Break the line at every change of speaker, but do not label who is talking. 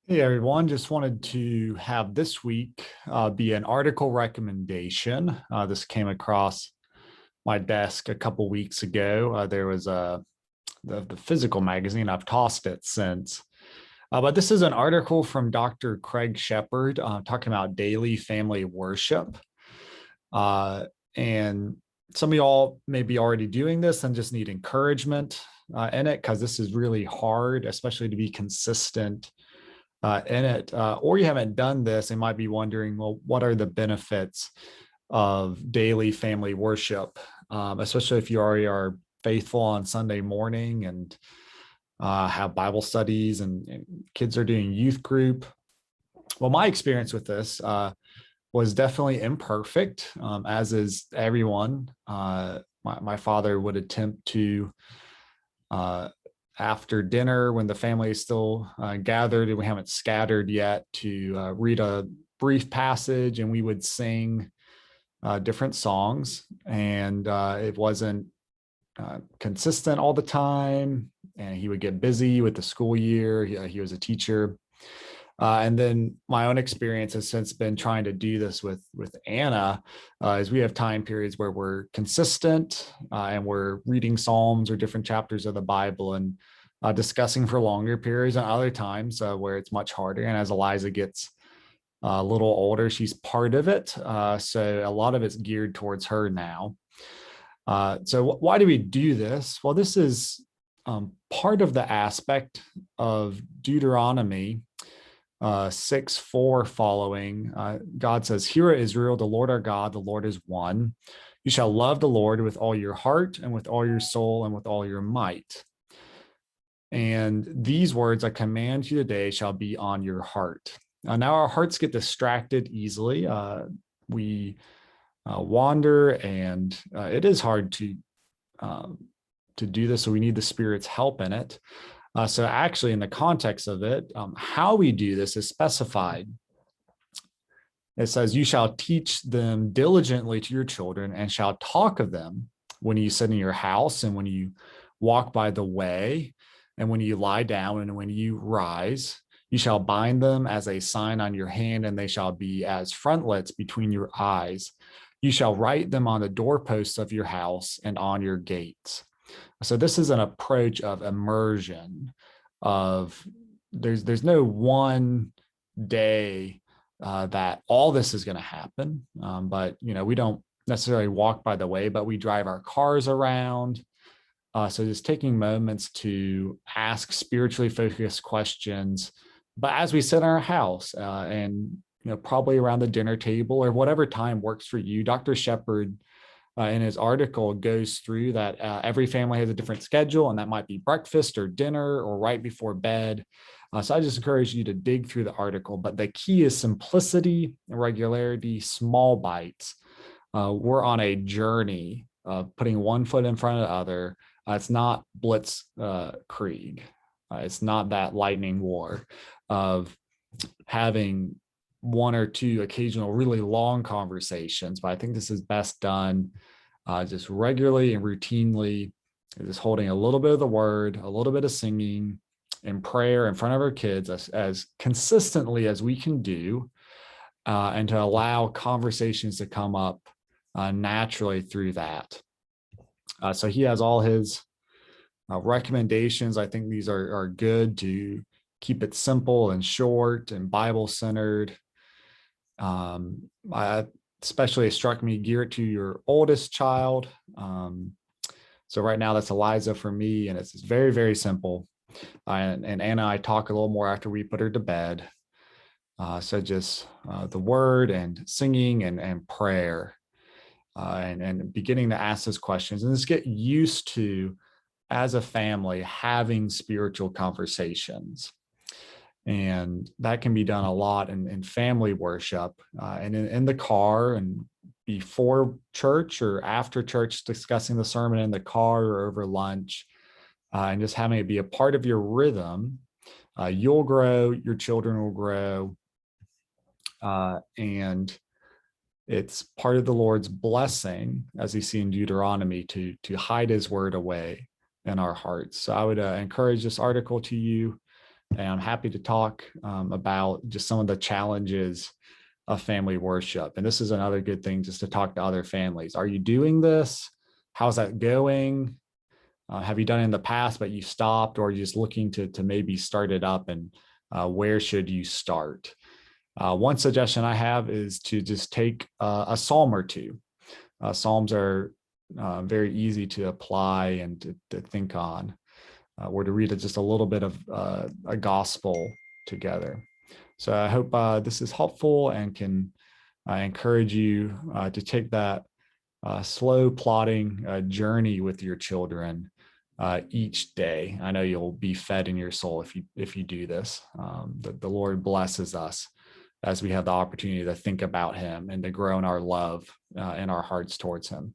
Hey everyone, just wanted to have this week be an article recommendation. This came across my desk a couple weeks ago. There was the physical magazine. I've tossed it since. But this is an article from Dr. Craig Shepherd talking about daily family worship. And some of y'all may be already doing this and just need encouragement in it because this is really hard, especially to be consistent in it, or you haven't done this and might be wondering, well, what are the benefits of daily family worship, especially if you already are faithful on Sunday morning and have Bible studies and kids are doing youth group. Well, my experience with this was definitely imperfect, as is everyone. My father would attempt to uh, after dinner when the family is still gathered and we haven't scattered yet to read a brief passage, and we would sing different songs, and it wasn't consistent all the time, and he would get busy with the school year. He was a teacher. And then my own experience has since been trying to do this with Anna, is we have time periods where we're consistent and we're reading Psalms or different chapters of the Bible and discussing for longer periods, and other times where it's much harder. And as Eliza gets a little older, she's part of it. So a lot of it's geared towards her now. So why do we do this? Well, this is part of the aspect of Deuteronomy 6:4 following. God says, "Hear, O Israel, the Lord our God, the Lord is one. You shall love the Lord with all your heart and with all your soul and with all your might. And these words I command you today shall be on your heart." Now our hearts get distracted easily. We wander, and it is hard to do this. So we need the Spirit's help in it. So actually, in the context of it, how we do this is specified. It says, "You shall teach them diligently to your children and shall talk of them when you sit in your house and when you walk by the way and when you lie down and when you rise. You shall bind them as a sign on your hand, and they shall be as frontlets between your eyes. You shall write them on the doorposts of your house and on your gates." So this is an approach of immersion. Of there's no one day that all this is going to happen, but we don't necessarily walk by the way, but we drive our cars around. So just taking moments to ask spiritually focused questions, but as we sit in our house, and probably around the dinner table or whatever time works for you. Dr. Shepherd in his article goes through that every family has a different schedule, and that might be breakfast or dinner or right before bed. So I just encourage you to dig through the article. But the key is simplicity, regularity, small bites. We're on a journey of putting one foot in front of the other. It's not blitzkrieg. It's not that lightning war of having one or two occasional really long conversations, but I think this is best done just regularly and routinely, just holding a little bit of the word, a little bit of singing and prayer in front of our kids as consistently as we can do, and to allow conversations to come up naturally through that. So he has all his recommendations. I think these are good to keep it simple and short and Bible centered. I especially struck me, gear it to your oldest child. So right now that's Eliza for me, and it's very, very simple. And Anna and I talk a little more after we put her to bed. So just the word and singing and prayer, and beginning to ask those questions and just get used to, as a family, having spiritual conversations. And that can be done a lot in family worship, and in the car, and before church or after church, discussing the sermon in the car or over lunch, and just having it be a part of your rhythm. You'll grow, your children will grow, and it's part of the Lord's blessing, as you see in Deuteronomy, to hide his word away in our hearts. So I would encourage this article to you. And I'm happy to talk about just some of the challenges of family worship. And this is another good thing, just to talk to other families. Are you doing this? How's that going? Have you done it in the past, but you stopped, or just looking to maybe start it up? And where should you start? One suggestion I have is to just take a psalm or two. Psalms are very easy to apply and to think on, or to read just a little bit of a gospel together. So I hope this is helpful and can encourage you to take that slow plodding journey with your children each day. I know you'll be fed in your soul if you do this. The Lord blesses us as we have the opportunity to think about Him and to grow in our love in our hearts towards Him.